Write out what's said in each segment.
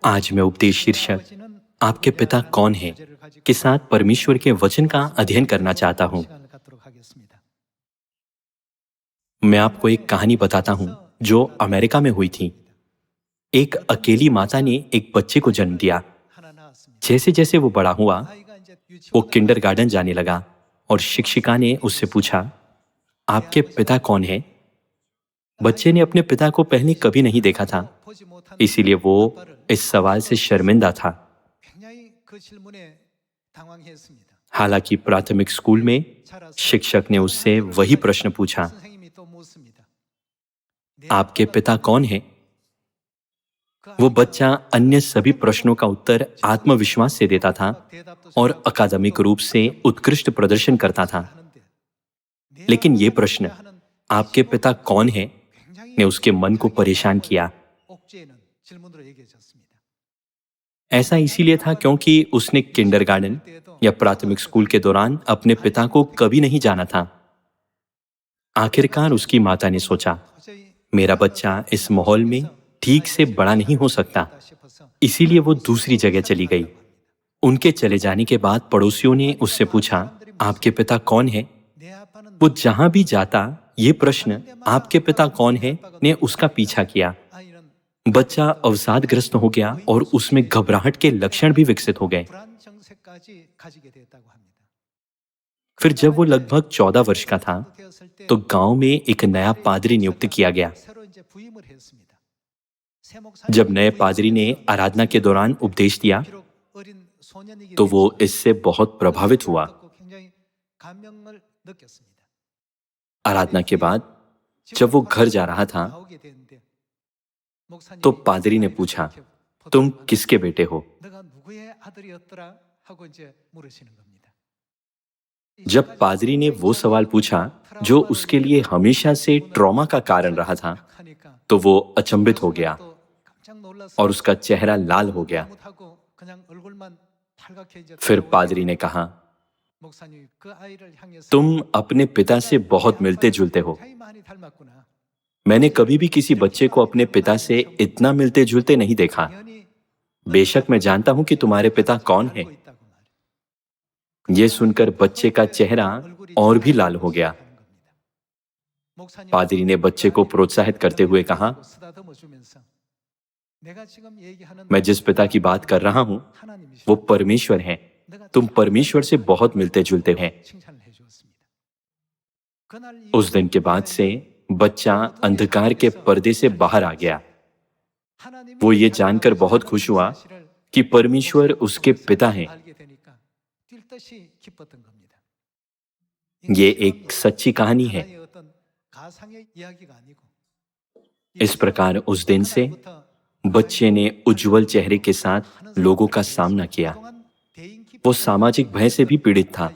आज मैं उपदेश शीर्षक आपके पिता कौन है के साथ परमेश्वर के वचन का अध्ययन करना चाहता हूं। मैं आपको एक कहानी बताता हूं जो अमेरिका में हुई थी। एक अकेली माता ने एक बच्चे को जन्म दिया। जैसे जैसे वो बड़ा हुआ, वो किंडरगार्टन जाने लगा और शिक्षिका ने उससे पूछा, आपके पिता कौन है? बच्चे ने अपने पिता को पहले कभी नहीं देखा था, इसीलिए वो इस सवाल से शर्मिंदा था। हालांकि प्राथमिक स्कूल में शिक्षक ने उससे वही प्रश्न पूछा, आपके पिता कौन है? वो बच्चा अन्य सभी प्रश्नों का उत्तर आत्मविश्वास से देता था और अकादमिक रूप से उत्कृष्ट प्रदर्शन करता था। लेकिन ये प्रश्न, आपके पिता कौन है, ने उसके मन को परेशान किया। ऐसा इसीलिए था क्योंकि उसने किंडरगार्टन या प्राथमिक स्कूल के दौरान अपने पिता को कभी नहीं जाना था। आखिरकार उसकी माता ने सोचा, मेरा बच्चा इस माहौल में ठीक से बड़ा नहीं हो सकता, इसीलिए वो दूसरी जगह चली गई। उनके चले जाने के बाद पड़ोसियों ने उससे पूछा, आपके पिता कौन है? वो जहां भी जाता, ये प्रश्न, आपके पिता कौन है, ने उसका पीछा किया। बच्चा अवसादग्रस्त हो गया और उसमें घबराहट के लक्षण भी विकसित हो गए। फिर जब वो लगभग 14 वर्ष का था, तो गांव में एक नया पादरी नियुक्त किया गया। जब नए पादरी ने आराधना के दौरान उपदेश दिया, तो वो इससे बहुत प्रभावित हुआ। आराधना के बाद जब वो घर जा रहा था, तो पादरी ने पूछा, तुम किसके बेटे हो? जब पादरी ने वो सवाल पूछा जो उसके लिए हमेशा से ट्रॉमा का कारण रहा था, तो वो अचंभित हो गया और उसका चेहरा लाल हो गया। फिर पादरी ने कहा, तुम अपने पिता से बहुत मिलते जुलते हो। मैंने कभी भी किसी बच्चे को अपने पिता से इतना मिलते जुलते नहीं देखा। बेशक मैं जानता हूं कि तुम्हारे पिता कौन है। यह सुनकर बच्चे का चेहरा और भी लाल हो गया। पादरी ने बच्चे को प्रोत्साहित करते हुए कहा, मैं जिस पिता की बात कर रहा हूं, वो परमेश्वर है। तुम परमेश्वर से बहुत मिलते जुलते हैं। उस दिन के बाद से बच्चा अंधकार के पर्दे से बाहर आ गया। वो ये जानकर बहुत खुश हुआ कि परमेश्वर उसके पिता हैं। ये एक सच्ची कहानी है। इस प्रकार उस दिन से बच्चे ने उज्जवल चेहरे के साथ लोगों का सामना किया। वो सामाजिक भय से भी पीड़ित था,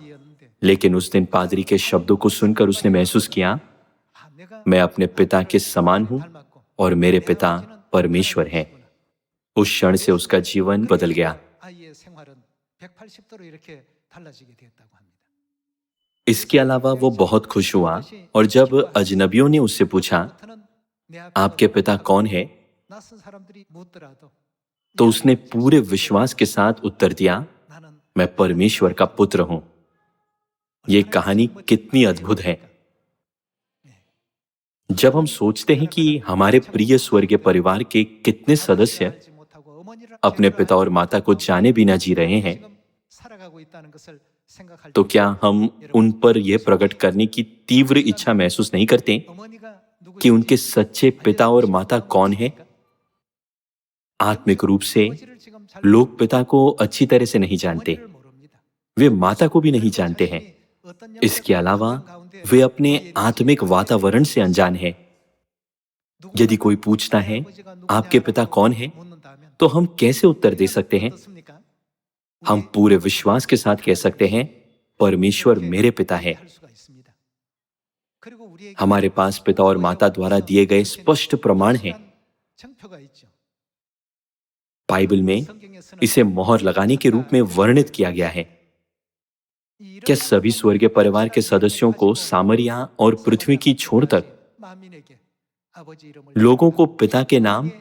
लेकिन उस दिन पादरी के शब्दों को सुनकर उसने महसूस किया, मैं अपने पिता के समान हूं और मेरे पिता परमेश्वर हैं। उस क्षण से उसका जीवन बदल गया। इसके अलावा वो बहुत खुश हुआ और जब अजनबियों ने उससे पूछा, आपके पिता कौन है, तो उसने पूरे विश्वास के साथ उत्तर दिया, मैं परमेश्वर का पुत्र हूं। ये कहानी कितनी अद्भुत है। जब हम सोचते हैं कि हमारे प्रिय स्वर्गीय परिवार के कितने सदस्य अपने पिता और माता को जाने बिना जी रहे हैं, तो क्या हम उन पर यह प्रकट करने की तीव्र इच्छा महसूस नहीं करते कि उनके सच्चे पिता और माता कौन है? आत्मिक रूप से लोग पिता को अच्छी तरह से नहीं जानते, वे माता को भी नहीं जानते हैं। इसके अलावा वे अपने आत्मिक वातावरण से अनजान हैं। यदि कोई पूछता है, आपके पिता कौन है, तो हम कैसे उत्तर दे सकते हैं? हम पूरे विश्वास के साथ कह सकते हैं, परमेश्वर मेरे पिता है। हमारे पास पिता और माता द्वारा दिए गए स्पष्ट प्रमाण हैं। बाइबल में इसे मोहर लगाने के रूप में वर्णित किया गया है। क्या सभी स्वर्गीय परिवार के सदस्यों को सामरिया और पृथ्वी की छोर तक लोगों को पिता के नाम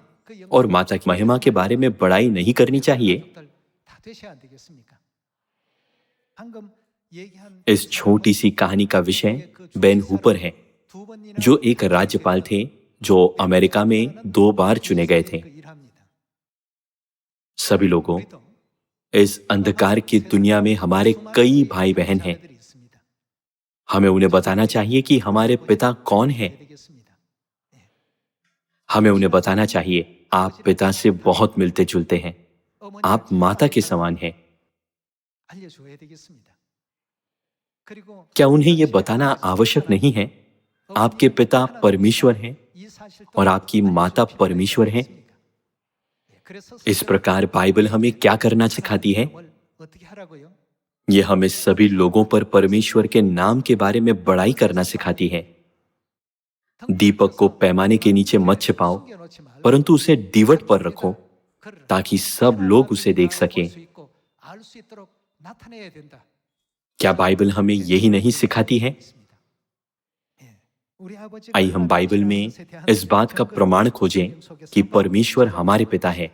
और माता की महिमा के बारे में बड़ाई नहीं करनी चाहिए? इस छोटी सी कहानी का विषय बेन हूपर है, जो एक राज्यपाल थे जो अमेरिका में 2 बार चुने गए थे। सभी लोगों, इस अंधकार की दुनिया में हमारे कई भाई बहन हैं। हमें उन्हें बताना चाहिए कि हमारे पिता कौन हैं। हमें उन्हें बताना चाहिए, आप पिता से बहुत मिलते जुलते हैं, आप माता के समान हैं। क्या उन्हें यह बताना आवश्यक नहीं है, आपके पिता परमेश्वर हैं और आपकी माता परमेश्वर हैं? इस प्रकार बाइबल हमें क्या करना सिखाती है? यह हमें सभी लोगों पर परमेश्वर के नाम के बारे में बड़ाई करना सिखाती है। दीपक को पैमाने के नीचे मत छिपाओ, परंतु उसे दीवट पर रखो ताकि सब लोग उसे देख सकें। क्या बाइबल हमें यही नहीं सिखाती है? आइए हम बाइबल में इस बात का प्रमाण खोजें कि परमेश्वर हमारे पिता है।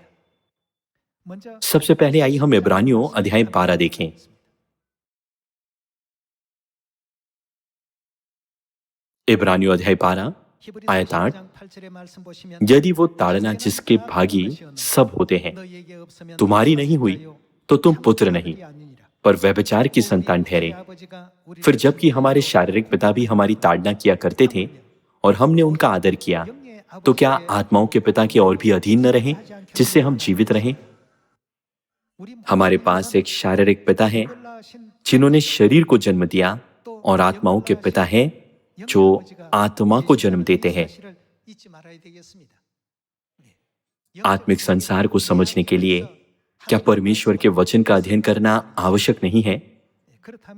सबसे पहले आइए हम इब्रानियों अध्याय 12 देखें। इब्रानियों अध्याय 12 आयत 8, यदि वो ताड़ना जिसके भागी सब होते हैं तुम्हारी नहीं हुई तो तुम पुत्र नहीं पर व्यभिचार की संतान ठहरे। फिर जबकि हमारे शारीरिक पिता भी हमारी ताड़ना किया करते थे और हमने उनका आदर किया, तो क्या आत्माओं के पिता के और भी अधीन न रहें जिससे हम जीवित रहें? हमारे पास एक शारीरिक पिता है जिन्होंने शरीर को जन्म दिया और आत्माओं के पिता हैं जो आत्मा को जन्म देते हैं। आत्मिक संसार को समझने के लिए क्या परमेश्वर के वचन का अध्ययन करना आवश्यक नहीं है?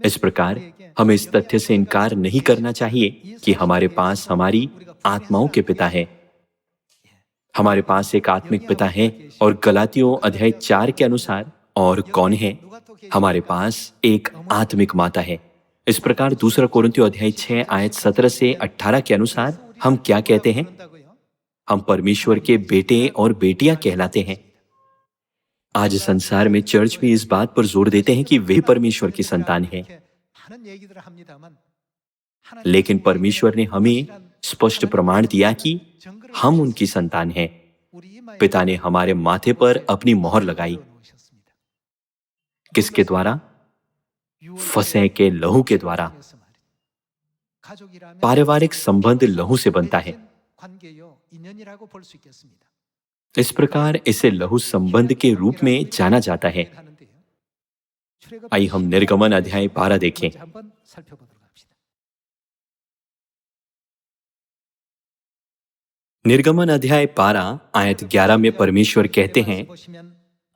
इस प्रकार हमें इस तथ्य से इनकार नहीं करना चाहिए कि हमारे पास हमारी आत्माओं के पिता है। हमारे पास एक आत्मिक पिता है और गलातियों अध्याय 4 के अनुसार और कौन है? हमारे पास एक आत्मिक माता है। इस प्रकार 2 कोरिन्थियों अध्याय 6 आयत 17 से 18 के अनुसार हम क्या कहते हैं? हम परमेश्वर के बेटे और बेटियां कहलाते हैं। आज संसार में चर्च भी इस बात पर जोर देते हैं कि वे परमेश्वर की संतान हैं, लेकिन परमेश्वर ने हमें स्पष्ट प्रमाण दिया कि हम उनकी संतान हैं। पिता ने हमारे माथे पर अपनी मोहर लगाई। किसके द्वारा? फसह के लहू के द्वारा। पारिवारिक संबंध लहू से बनता है। इस प्रकार इसे लहू संबंध के रूप में जाना जाता है। आइए हम निर्गमन अध्याय 12 देखें। निर्गमन अध्याय 12 आयत 11 में परमेश्वर कहते हैं,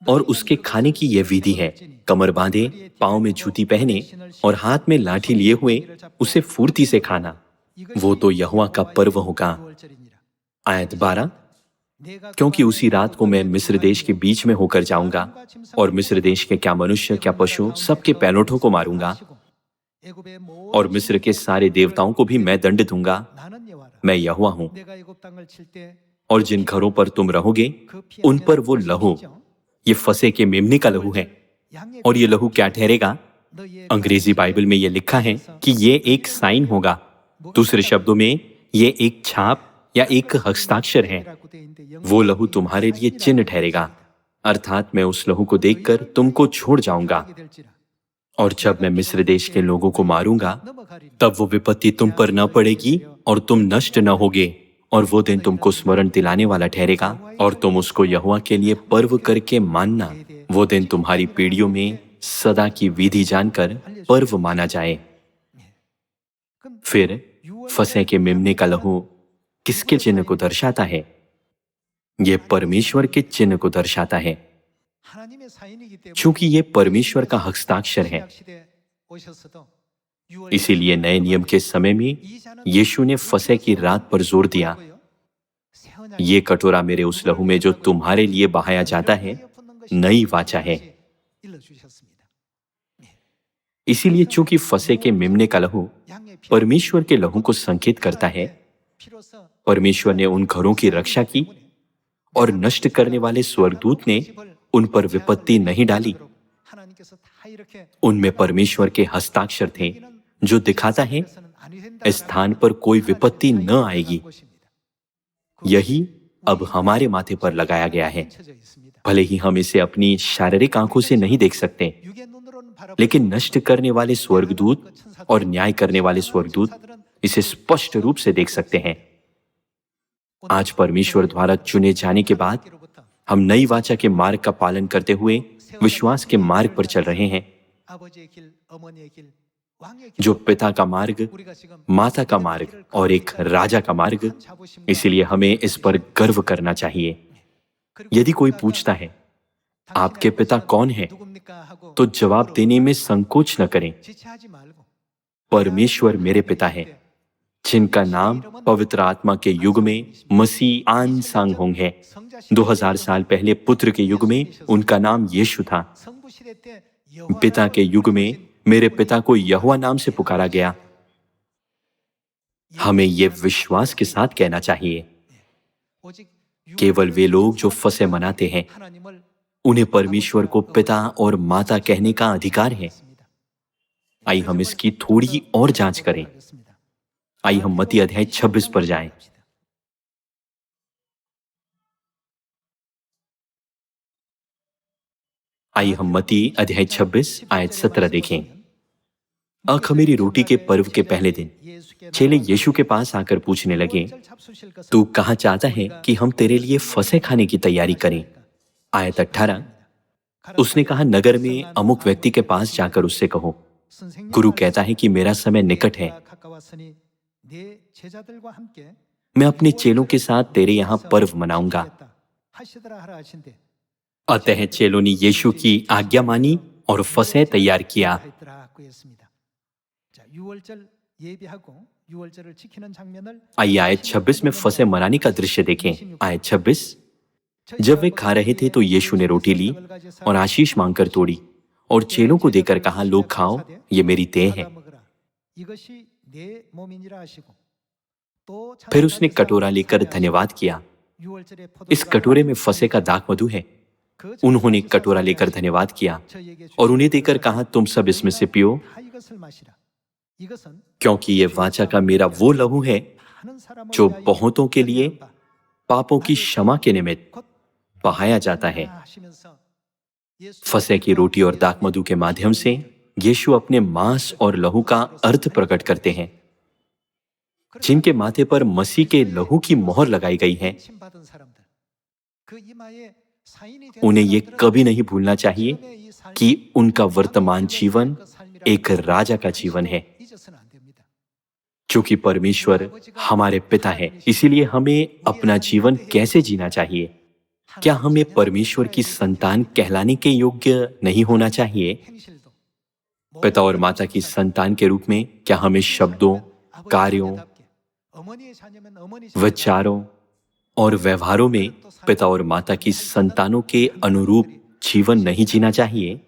और उसके खाने की यह विधि है, कमर बांधे, पांव में जूती पहने और हाथ में लाठी लिए हुए उसे फुर्ती से खाना, वो तो यहोवा का पर्व होगा। आयत 12, क्योंकि उसी रात को मैं मिस्र देश के बीच में होकर जाऊंगा और मिस्र देश के क्या मनुष्य क्या पशु सबके पैलोठों को मारूंगा और मिस्र के सारे देवताओं को भी मैं दंड दूंगा। मैं यहोवा हूं। और जिन घरों पर तुम रहोगे उन पर वो लहू, ये फसे के मेमने का लहू है। और ये लहू क्या ठहरेगा? अंग्रेजी बाइबल में ये लिखा है कि ये एक साइन होगा। दूसरे शब्दों में ये एक छाप या एक हस्ताक्षर है। वो लहू तुम्हारे लिए चिन्ह ठहरेगा, अर्थात मैं उस लहू को देखकर तुमको छोड़ जाऊंगा। और जब मैं मिस्र देश के लोगों को मारूंगा तब वो विपत्ति तुम पर न पड़ेगी और तुम नष्ट न होगे। और वो दिन तुमको स्मरण दिलाने वाला ठहरेगा और तुम उसको यहोवा के लिए पर्व करके मानना। वो दिन तुम्हारी पीढ़ियों में सदा की विधि जानकर पर्व माना जाए। फिर फसह के मेमने का लहू किसके चिन्ह को दर्शाता है? ये परमेश्वर के चिन्ह को दर्शाता है। चूंकि ये परमेश्वर का हस्ताक्षर है, इसीलिए नए नियम के समय में यीशु ने फसह की रात पर जोर दिया, ये कटोरा मेरे उस लहू में जो तुम्हारे लिए बहाया जाता है, नई वाचा है। इसीलिए चूंकि फसह के मेमने का लहू परमेश्वर के लहू को संकेत करता है, परमेश्वर ने उन घरों की रक्षा की और नष्ट करने वाले स्वर्गदूत ने उन पर विपत्ति नहीं डाली। उनमें परमेश्वर के हस्ताक्षर थे, जो दिखाता है इस स्थान पर कोई विपत्ति न आएगी। यही अब हमारे माथे पर लगाया गया है। भले ही हम इसे अपनी शारीरिक आंखों से नहीं देख सकते, लेकिन नष्ट करने वाले स्वर्गदूत और न्याय करने वाले स्वर्गदूत इसे स्पष्ट रूप से देख सकते हैं। आज परमेश्वर द्वारा चुने जाने के बाद हम नई वाचा के मार्ग का पालन करते हुए विश्वास के मार्ग पर चल रहे हैं, जो पिता का मार्ग, माता का मार्ग और एक राजा का मार्ग। इसीलिए हमें इस पर गर्व करना चाहिए। यदि कोई पूछता है आपके पिता कौन है, तो जवाब देने में संकोच न करें। परमेश्वर मेरे पिता है, जिनका नाम पवित्र आत्मा के युग में मसीह आन सांग होंग है। 2000 साल पहले पुत्र के युग में उनका नाम यीशु था। पिता के युग में मेरे पिता को यहोवा नाम से पुकारा गया। हमें यह विश्वास के साथ कहना चाहिए, केवल वे लोग जो फसह मनाते हैं, उन्हें परमेश्वर को पिता और माता कहने का अधिकार है। आइए हम इसकी थोड़ी और जांच करें। आइए हम मत्ती अध्याय 26 पर जाएं। आइए हम मत्ती अध्याय 26 आयत 17 देखें। अखमीरी रोटी के पर्व के पहले दिन चेले यीशु के पास आकर पूछने लगे, तू कहाँ चाहता है कि हम तेरे लिए फसह खाने की तैयारी करें? आयत 18, उसने कहा, नगर में अमुक व्यक्ति के पास जाकर उससे कहो, गुरु कहता है कि मेरा समय निकट है, मैं अपने चेलों के साथ तेरे यहाँ पर्व मनाऊंगा। अतः चेलों ने यीशु की आज्ञा मानी और फसह तैयार किया। आइए आयत 26 में फसह मनाने का दृश्य देखें। आयत 26, जब वे खा रहे थे तो यीशु ने रोटी ली और आशीष मांगकर तोड़ी और चेलों को देकर कहा, लोग खाओ, ये मेरी देह है। फिर उसने कटोरा लेकर धन्यवाद किया। इस कटोरे में फसह का दाख मधु है। उन्होंने कटोरा लेकर धन्यवाद किया और उन्हें देकर कहा, तुम सब इसमें से पियो, क्योंकि ये वाचा का मेरा वो लहू है जो बहुतों के लिए पापों की क्षमा के निमित्त बहाया जाता है। फसह की रोटी और दाख मधु के माध्यम से यीशु अपने मांस और लहू का अर्थ प्रकट करते हैं। जिनके माथे पर मसीह के लहू की मोहर लगाई गई है, उन्हें ये कभी नहीं भूलना चाहिए कि उनका वर्तमान जीवन एक राजा का जीवन है। क्योंकि परमेश्वर हमारे पिता है, इसीलिए हमें अपना जीवन कैसे जीना चाहिए? क्या हमें परमेश्वर की संतान कहलाने के योग्य नहीं होना चाहिए? पिता और माता की संतान के रूप में क्या हमें शब्दों, कार्यों, विचारों और व्यवहारों में पिता और माता की संतानों के अनुरूप जीवन नहीं जीना चाहिए?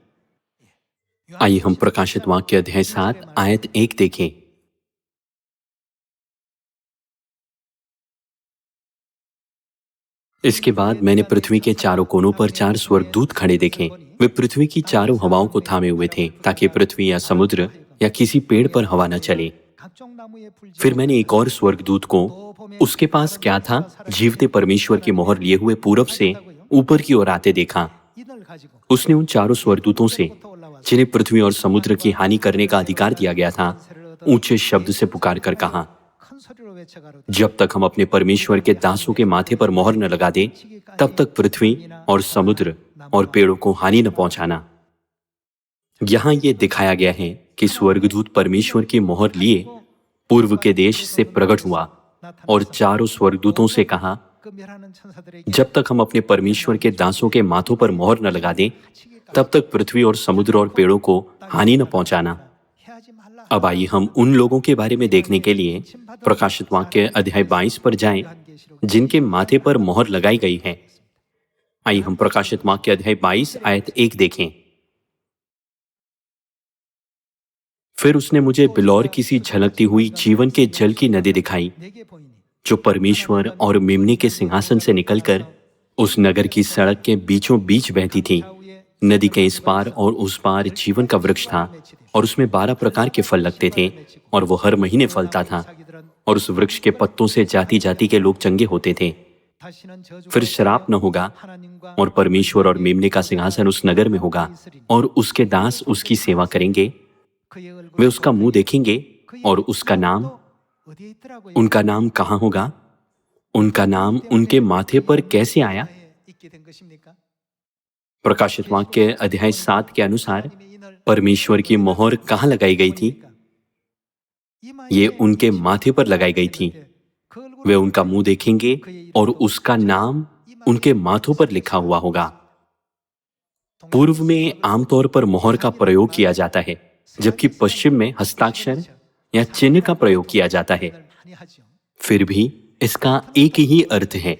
आइए हम प्रकाशित वाक्य अध्याय 7 आयत 1 देखें। इसके बाद मैंने पृथ्वी के चारों कोनों पर 4 स्वर्गदूत खड़े देखे। वे पृथ्वी की चारों हवाओं को थामे हुए थे, ताकि पृथ्वी या समुद्र या किसी पेड़ पर हवा न चले। फिर मैंने एक और स्वर्गदूत को, उसके पास क्या था, जीवते परमेश्वर की मोहर लिए हुए पूरब से ऊपर की ओर आते देखा। उसने उन चारों स्वर्गदूतों से, जिन्हें पृथ्वी और समुद्र की हानि करने का अधिकार दिया गया था, ऊंचे शब्द से पुकार कर कहा, जब तक हम अपने परमेश्वर के दासों के माथे पर मोहर न लगा दें, तब तक पृथ्वी और समुद्र और पेड़ों को हानि न पहुंचाना। यहां यह दिखाया गया है कि स्वर्गदूत परमेश्वर की मोहर लिए पूर्व के देश से प्रकट हुआ और चारों स्वर्गदूतों से कहा, जब तक हम अपने परमेश्वर के दासों के माथों पर मोहर न लगा दें, तब तक पृथ्वी और समुद्र और पेड़ों को हानि न पहुंचाना। अब आइए हम उन लोगों के बारे में देखने के लिए प्रकाशित वाक्य अध्याय 22 पर जाएं, जिनके माथे पर मोहर लगाई गई है। आइए हम प्रकाशित वाक्य अध्याय 22 आयत 1 देखें। फिर उसने मुझे बिलौर की सी झलकती हुई जीवन के जल की नदी दिखाई, जो परमेश्वर और मेम्ने के सिंहासन से निकलकर उस नगर की सड़क के बीचों बीच बहती थी। नदी के इस पार और उस पार जीवन का वृक्ष था, और उसमें 12 प्रकार के फल लगते थे, और वो हर महीने फलता था, और उस वृक्ष के पत्तों से जाति जाति के लोग चंगे होते थे। फिर शराप न होगा, और परमेश्वर और मेम्ने का सिंहासन उस नगर में होगा, और उसके दास उसकी सेवा करेंगे। वे उसका मुंह देखेंगे, और उनका नाम कहाँ होगा? उनका नाम उनके माथे पर कैसे आया? प्रकाशित वाक्य अध्याय 7 के अनुसार परमेश्वर की मोहर कहाँ लगाई गई थी? ये उनके माथे पर लगाई गई थी। वे उनका मुंह देखेंगे, और उसका नाम उनके माथों पर लिखा हुआ होगा। पूर्व में आमतौर पर मोहर का प्रयोग किया जाता है, जबकि पश्चिम में हस्ताक्षर या चिन्ह का प्रयोग किया जाता है। फिर भी इसका एक ही अर्थ है।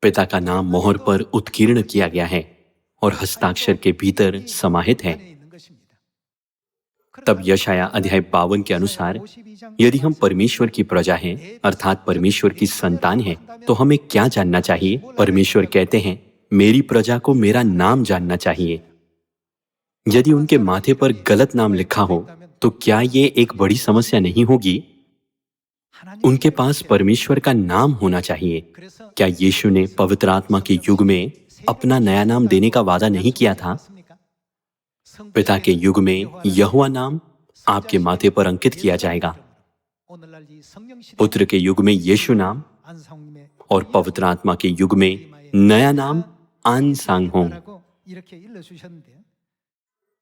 पिता का नाम मोहर पर उत्कीर्ण किया गया है और हस्ताक्षर के भीतर समाहित है। तब यशाया अध्याय 52 के अनुसार यदि हम परमेश्वर की प्रजा हैं, अर्थात परमेश्वर की संतान हैं, तो हमें क्या जानना चाहिए? परमेश्वर कहते हैं, मेरी प्रजा को मेरा नाम जानना चाहिए। यदि उनके माथे पर गलत नाम लिखा हो, तो क्या ये एक बड़ी समस्या नहीं होगी? उनके पास परमेश्वर का नाम होना चाहिए। क्या यीशु ने पवित्र आत्मा के युग में अपना नया नाम देने का वादा नहीं किया था? पिता के युग में यहोवा नाम आपके माथे पर अंकित किया जाएगा। पुत्र के युग में यीशु नाम, और पवित्र आत्मा के युग में नया नाम आन सांग होंग।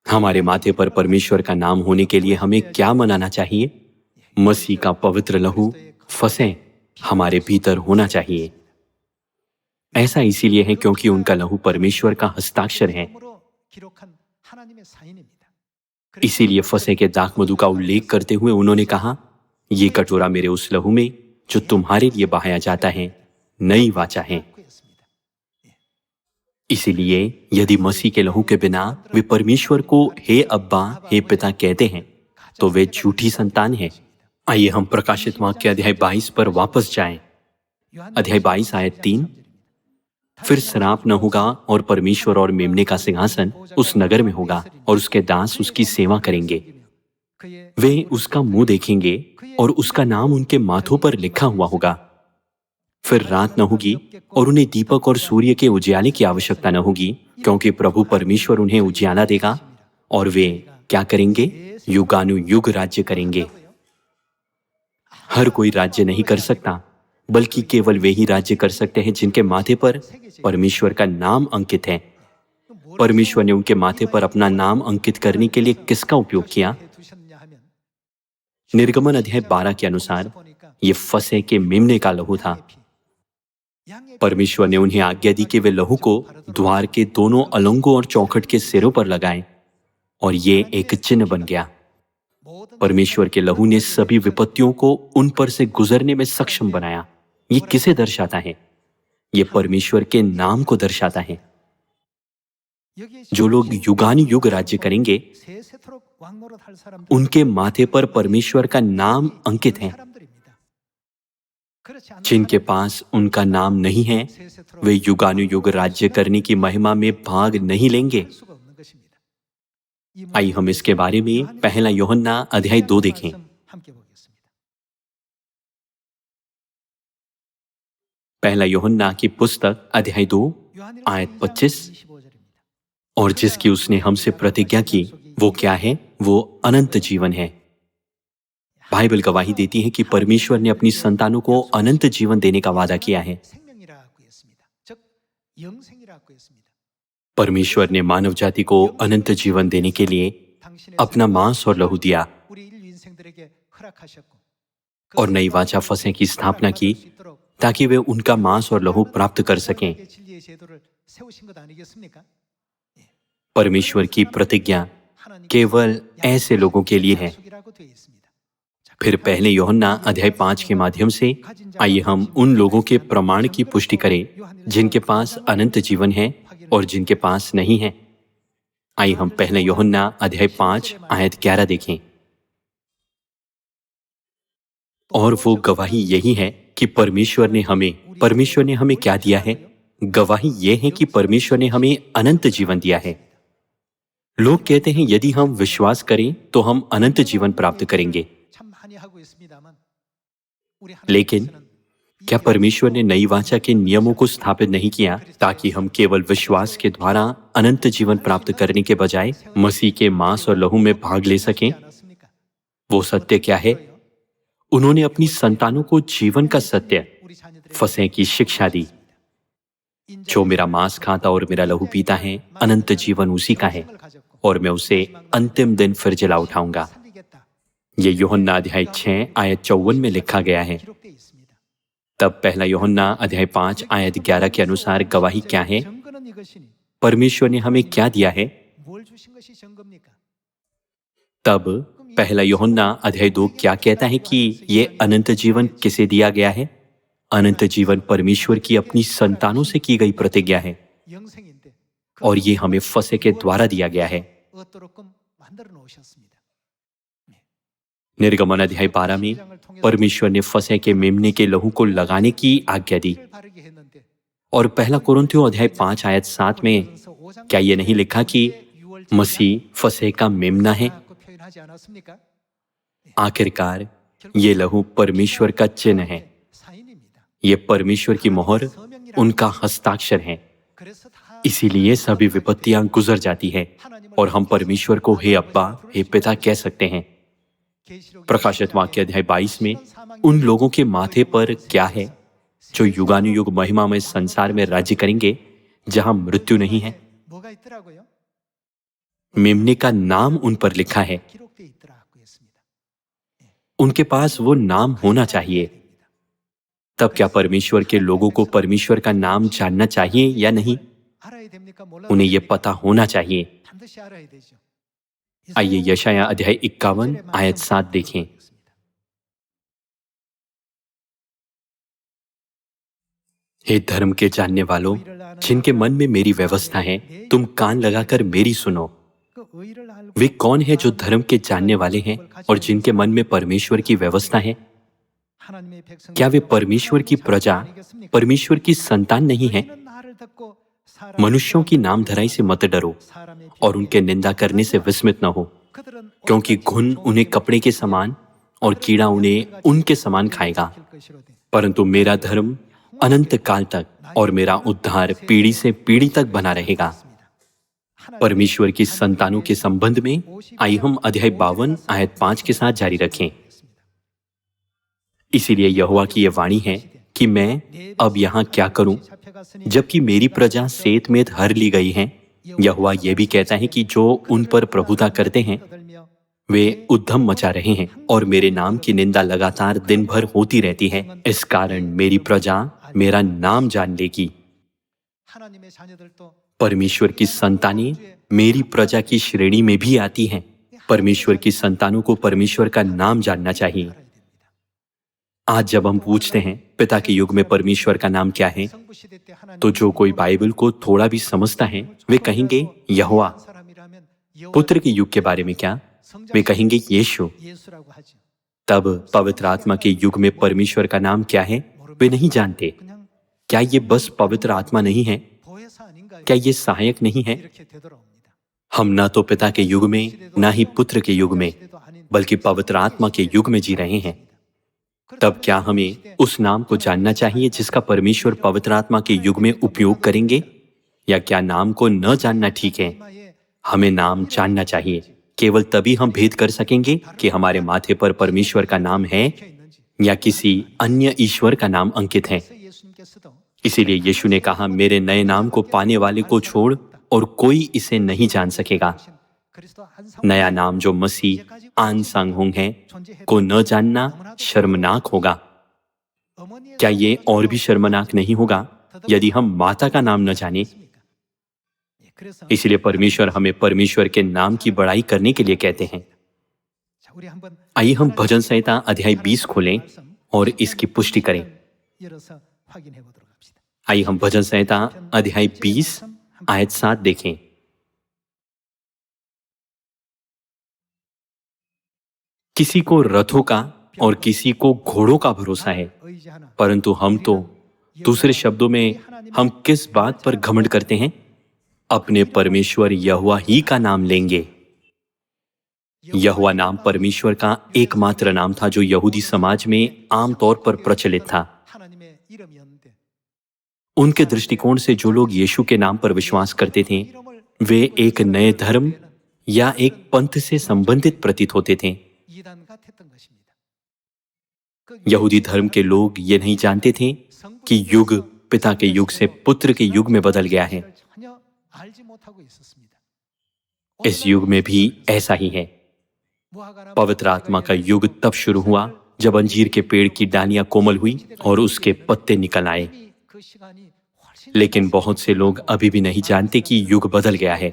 हमारे माथे पर परमेश्वर का नाम होने के लिए हमें क्या मनाना चाहिए? मसीह का पवित्र लहू फंसे हमारे भीतर होना चाहिए। ऐसा इसीलिए है क्योंकि उनका लहू परमेश्वर का हस्ताक्षर है। इसीलिए फंसे के दाखमधु का उल्लेख करते हुए उन्होंने कहा, ये कटोरा मेरे उस लहू में जो तुम्हारे लिए बहाया जाता है नई वाचा है। इसीलिए यदि मसीह के लहू के बिना वे परमेश्वर को हे अब्बा, हे पिता कहते हैं, तो वे झूठी संतान हैं। आइए हम प्रकाशित वाक्य अध्याय 22 पर वापस जाएं। अध्याय 22 आयत 3। फिर शराप न होगा, और परमेश्वर और मेम्ने का सिंहासन उस नगर में होगा, और उसके दास उसकी सेवा करेंगे। वे उसका मुंह देखेंगे, और उसका नाम उनके माथों पर लिखा हुआ होगा। फिर रात न होगी, और उन्हें दीपक और सूर्य के उजियाले की आवश्यकता न होगी, क्योंकि प्रभु परमेश्वर उन्हें उजियाला देगा, और वे क्या करेंगे? युगानुयुग राज्य करेंगे। हर कोई राज्य नहीं कर सकता, बल्कि केवल वे ही राज्य कर सकते हैं जिनके माथे पर परमेश्वर का नाम अंकित है। परमेश्वर ने उनके माथे पर अपना नाम अंकित करने के लिए किसका उपयोग किया? निर्गमन अध्याय 12 के अनुसार ये फंसे के मेम्ने का लहू था। परमेश्वर ने उन्हें आज्ञा दी कि वे लहू को द्वार के दोनों अलंगों और चौखट के सिरों पर लगाएं, और ये एक चिन्ह बन गया। परमेश्वर के लहू ने सभी विपत्तियों को उन पर से गुजरने में सक्षम बनाया। ये किसे दर्शाता है? ये परमेश्वर के नाम को दर्शाता है। जो लोग युगानुयुग राज्य करेंगे, उनके माथे पर परमेश्वर का नाम अंकित है। जिनके पास उनका नाम नहीं है, वे युगानुयुग राज्य करने की महिमा में भाग नहीं लेंगे। आइए हम इसके बारे में पहला यूहन्ना अध्याय 2 देखें। पहला यूहन्ना की पुस्तक अध्याय 2 आयत 25। और जिसकी उसने हमसे प्रतिज्ञा की वो क्या है? वो अनंत जीवन है। बाइबल गवाही देती है कि परमेश्वर ने अपनी संतानों को अनंत जीवन देने का वादा किया है। परमेश्वर ने मानव जाति को अनंत जीवन देने के लिए अपना मांस और लहू दिया, और नई वाचा फंसे की स्थापना की, ताकि वे उनका मांस और लहू प्राप्त कर सकें। परमेश्वर की प्रतिज्ञा केवल ऐसे लोगों के लिए है। फिर पहले यूहन्ना अध्याय 5 के माध्यम से आइए हम उन लोगों के प्रमाण की पुष्टि करें जिनके पास अनंत जीवन है और जिनके पास नहीं है। आइए हम पहले यूहन्ना अध्याय 5 आयत 11 देखें। और वो गवाही यही है कि परमेश्वर ने हमें क्या दिया है? गवाही यह है कि परमेश्वर ने हमें अनंत जीवन दिया है। लोग कहते हैं यदि हम विश्वास करें तो हम अनंत जीवन प्राप्त करेंगे। लेकिन क्या परमेश्वर ने नई वाचा के नियमों को स्थापित नहीं किया ताकि हम केवल विश्वास के द्वारा अनंत जीवन प्राप्त करने के बजाय मसीह के मांस और लहू में भाग ले सकें? वो सत्य क्या है? उन्होंने अपनी संतानों को जीवन का सत्य, फसह की शिक्षा दी। जो मेरा मांस खाता और मेरा लहू पीता है, अनंत जीवन उसी का है और मैं उसे अंतिम दिन फिर जिला उठाऊंगा। ये यूहन्ना अध्याय 6 आयत 54 में लिखा गया है। तब पहला यूहन्ना अध्याय 5 आयत 11 के अनुसार गवाही क्या है? परमेश्वर ने हमें क्या दिया है? तब पहला यूहन्ना अध्याय 2 क्या कहता है कि ये अनंत जीवन किसे दिया गया है? अनंत जीवन परमेश्वर की अपनी संतानों से की गई प्रतिज्ञा है और ये हमें फसह के द्वारा दिया गया है। निर्गमन अध्याय 12 में परमेश्वर ने फसह के मेमने के लहू को लगाने की आज्ञा दी और पहला कुरिन्थियों अध्याय 5 आयत 7 में क्या ये नहीं लिखा कि मसीह फसह का मेमना है? आखिरकार ये लहू परमेश्वर का चिन्ह है। ये परमेश्वर की मोहर, उनका हस्ताक्षर है। इसीलिए सभी विपत्तियां गुजर जाती है और हम परमेश्वर को हे अब्बा, हे पिता कह सकते हैं। प्रकाशित वाक्य अध्याय 22 में उन लोगों के माथे पर क्या है जो युगानुयुग महिमामय संसार में राज्य करेंगे जहां मृत्यु नहीं है? मेमने का नाम उन पर लिखा है। उनके पास वो नाम होना चाहिए। तब क्या परमेश्वर के लोगों को परमेश्वर का नाम जानना चाहिए या नहीं? उन्हें यह पता होना चाहिए। आइए यशाया अध्याय 51 आयत 7 देखें। हे धर्म के जानने वालों, जिनके मन में मेरी व्यवस्था है, तुम कान लगाकर मेरी सुनो। वे कौन है जो धर्म के जानने वाले हैं और जिनके मन में परमेश्वर की व्यवस्था है? क्या वे परमेश्वर की प्रजा, परमेश्वर की संतान नहीं है? मनुष्यों की नामधराई से मत डरो और उनके निंदा करने से विस्मित न हो, क्योंकि घुन उन्हें कपड़े के समान और कीड़ा उन्हें उनके समान खाएगा। परंतु मेरा धर्म अनंत काल तक और मेरा उद्धार पीढ़ी से पीढ़ी तक बना रहेगा। परमेश्वर की संतानों के संबंध में आइए हम अध्याय 52 आयत 5 के साथ जारी रखें। इसीलिए यहोवा की यह वाणी है कि मैं अब यहाँ क्या करूं, जबकि मेरी प्रजा सेत में हर ली गई है। यहोवा यह भी कहता है कि जो उन पर प्रभुता करते हैं वे उद्यम मचा रहे हैं और मेरे नाम की निंदा लगातार दिन भर होती रहती है। इस कारण मेरी प्रजा मेरा नाम जान लेगी। परमेश्वर की संतानें मेरी प्रजा की श्रेणी में भी आती हैं। परमेश्वर की संतानों को परमेश्वर का नाम जानना चाहिए। आज जब हम पूछते हैं पिता के युग में परमेश्वर का नाम क्या है, तो जो कोई बाइबल को थोड़ा भी समझता है वे कहेंगे यहोवा। पुत्र के युग के बारे में क्या? वे कहेंगे यीशु। तब पवित्र आत्मा के युग में परमेश्वर का नाम क्या है वे नहीं जानते। क्या ये बस पवित्र आत्मा नहीं है? क्या ये सहायक नहीं है? हम ना तो पिता के युग में ना ही पुत्र के युग में बल्कि पवित्र आत्मा के युग में जी रहे हैं। तब क्या हमें उस नाम को जानना चाहिए जिसका परमेश्वर पवित्र आत्मा के युग में उपयोग करेंगे, या क्या नाम को न जानना ठीक है? हमें नाम जानना चाहिए। केवल तभी हम भेद कर सकेंगे कि हमारे माथे पर परमेश्वर का नाम है या किसी अन्य ईश्वर का नाम अंकित है। इसीलिए यीशु ने कहा, मेरे नए नाम को पाने वाले को छोड़ और कोई इसे नहीं जान सकेगा। नया नाम जो मसीह आन सांग होंग है को न जानना शर्मनाक होगा। क्या ये और भी शर्मनाक नहीं होगा यदि हम माता का नाम न जाने? इसलिए परमेश्वर हमें परमेश्वर के नाम की बड़ाई करने के लिए कहते हैं। आइए हम भजन संहिता अध्याय 20 खोलें और इसकी पुष्टि करें। आइए हम भजन संहिता अध्याय 20 आयत 7 देखें। किसी को रथों का और किसी को घोड़ों का भरोसा है, परंतु हम तो, दूसरे शब्दों में, हम किस बात पर घमंड करते हैं? अपने परमेश्वर यहोवा ही का नाम लेंगे। यहोवा नाम परमेश्वर का एकमात्र नाम था जो यहूदी समाज में आमतौर पर प्रचलित था। उनके दृष्टिकोण से जो लोग यीशु के नाम पर विश्वास करते थे, वे एक नए धर्म या एक पंथ से संबंधित प्रतीत होते थे। यहूदी धर्म के लोग ये नहीं जानते थे कि युग पिता के युग से पुत्र के युग में बदल गया है। इस युग में भी ऐसा ही है। पवित्र आत्मा का युग तब शुरू हुआ जब अंजीर के पेड़ की डालियां कोमल हुई और उसके पत्ते निकल आए। लेकिन बहुत से लोग अभी भी नहीं जानते कि युग बदल गया है।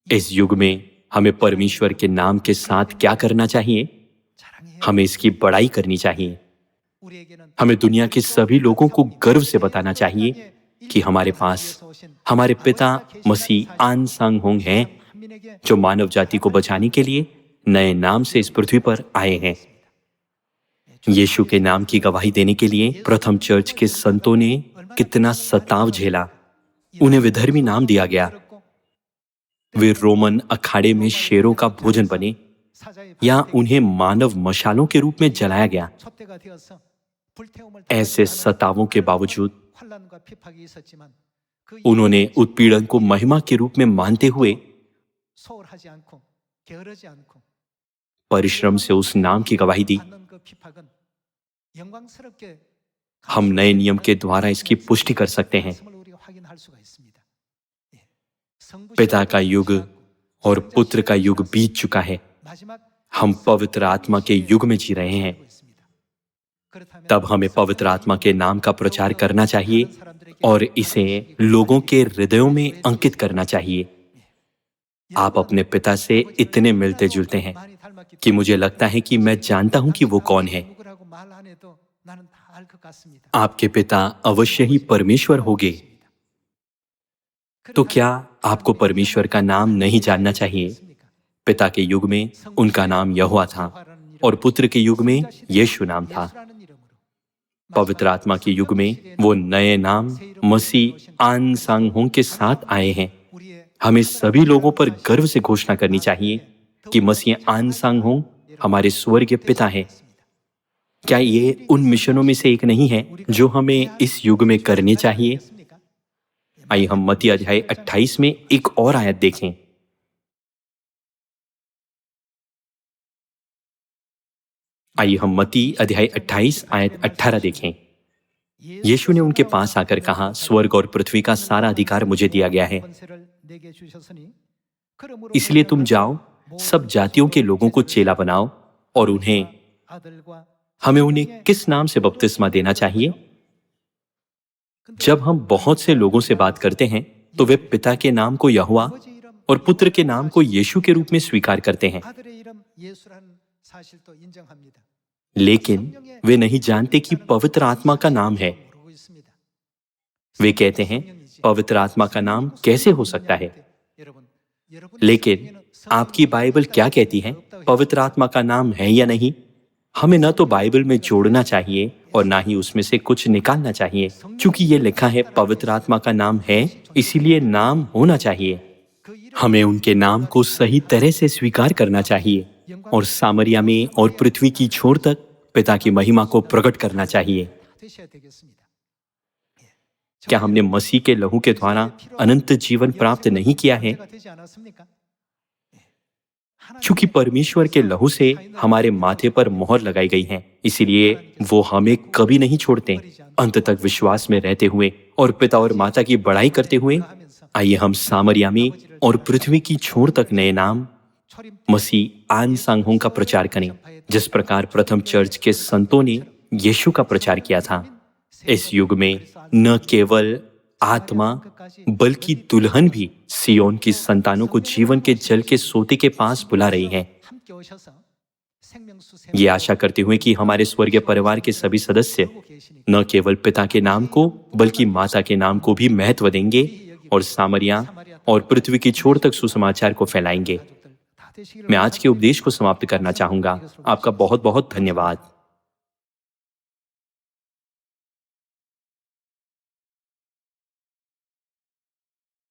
इस युग में हमें परमेश्वर के नाम के साथ क्या करना चाहिए? हमें इसकी बड़ाई करनी चाहिए। हमें दुनिया के सभी लोगों को गर्व से बताना चाहिए कि हमारे पास हमारे पिता मसीह आन सांग होंग हैं, जो मानव जाति को बचाने के लिए नए नाम से इस पृथ्वी पर आए हैं। यीशु के नाम की गवाही देने के लिए प्रथम चर्च के संतों ने कितना सताव झेला। उन्हें विधर्मी नाम दिया गया। वे रोमन अखाड़े में शेरों का भोजन बने या उन्हें मानव मशालों के रूप में जलाया गया। ऐसे सतावों के बावजूद उन्होंने उत्पीड़न को महिमा के रूप में मानते हुए परिश्रम से उस नाम की गवाही दी। हम नए नियम के द्वारा इसकी पुष्टि कर सकते हैं। पिता का युग और पुत्र का युग बीत चुका है। हम पवित्र आत्मा के युग में जी रहे हैं। तब हमें पवित्र आत्मा के नाम का प्रचार करना चाहिए और इसे लोगों के हृदयों में अंकित करना चाहिए। आप अपने पिता से इतने मिलते जुलते हैं कि मुझे लगता है कि मैं जानता हूं कि वो कौन है। आपके पिता अवश्य ही परमेश्वर होंगे। तो क्या आपको परमेश्वर का नाम नहीं जानना चाहिए? पिता के युग में उनका नाम यहोवा था और पुत्र के युग में यीशु नाम था। पवित्र आत्मा के युग में वो नए नाम मसीह आन सांग होंग के साथ आए हैं। हमें सभी लोगों पर गर्व से घोषणा करनी चाहिए कि मसीह आन सांग होंग हमारे स्वर्गीय पिता है। क्या ये उन मिशनों में से एक नहीं है जो हमें इस युग में करने चाहिए? आइए हम मत्ती अध्याय 28 में एक और आयत देखें। आइए हम मत्ती अध्याय 28 आयत 18 देखें। यीशु ने उनके पास आकर कहा, स्वर्ग और पृथ्वी का सारा अधिकार मुझे दिया गया है। इसलिए तुम जाओ, सब जातियों के लोगों को चेला बनाओ और हमें उन्हें किस नाम से बपतिस्मा देना चाहिए? जब हम बहुत से लोगों से बात करते हैं तो वे पिता के नाम को यहोवा और पुत्र के नाम को यीशु के रूप में स्वीकार करते हैं, लेकिन वे नहीं जानते कि पवित्र आत्मा का नाम है। वे कहते हैं, पवित्र आत्मा का नाम कैसे हो सकता है? लेकिन आपकी बाइबल क्या कहती है? पवित्र आत्मा का नाम है या नहीं? हमें न तो बाइबल में जोड़ना चाहिए और ना ही उसमें से कुछ निकालना चाहिए, क्योंकि ये लिखा है पवित्र आत्मा का नाम है, इसीलिए नाम होना चाहिए। हमें उनके नाम को सही तरह से स्वीकार करना चाहिए और सामरिया में और पृथ्वी की छोर तक पिता की महिमा को प्रकट करना चाहिए। क्या हमने मसीह के लहू के द्वारा अनंत जीवन प्राप्त नहीं किया है? क्योंकि परमेश्वर के लहू से हमारे माथे पर मोहर लगाई गई है, इसीलिए वो हमें कभी नहीं छोड़ते। अंत तक विश्वास में रहते हुए और पिता और माता की बड़ाई करते हुए आइए हम सामरिया में और पृथ्वी की छोर तक नए नाम मसीह आन सांग होंग का प्रचार करें, जिस प्रकार प्रथम चर्च के संतों ने यीशु का प्रचार किया था। इस युग में न केवल आत्मा बल्कि दुल्हन भी सियोन की संतानों को जीवन के जल के सोते के पास बुला रही है। ये आशा करते हुए कि हमारे स्वर्गीय परिवार के सभी सदस्य न केवल पिता के नाम को बल्कि माता के नाम को भी महत्व देंगे और सामरिया और पृथ्वी की छोर तक सुसमाचार को फैलाएंगे। मैं आज के उपदेश को समाप्त करना चाहूंगा। आपका बहुत बहुत धन्यवाद।